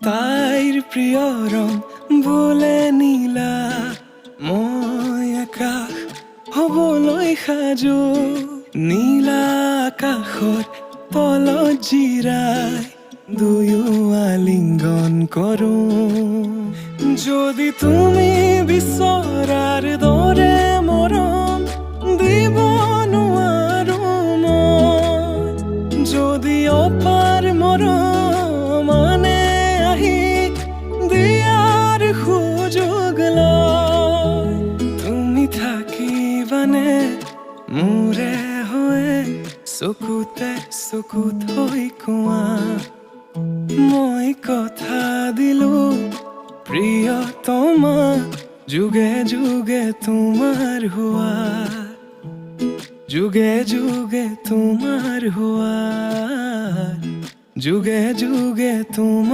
তাইৰ প্ৰিয় ৰং বোলে নীলা, মই আকাশ হবলৈ সাজু। নীলা আকাশৰ তলত জিৰাই দুয়ো আলিঙ্গন কৰো। যদি তুমি বিচৰাৰ দৰে মৰম দিব নোৱাৰো মই, যদি অপাৰ মৰম মানে আহি দিয়াৰ সুযোগ লয়, তুমি থাকিবানে মোৰে হৈ চকুতে চকুত হৈ কোৱা। মই কথা দিলো প্ৰিয়তমা, যুগে যুগে তোমাৰ হোৱা, যুগে যুগে তোমাৰ হোৱা, যুগে যুগে তোমাৰ।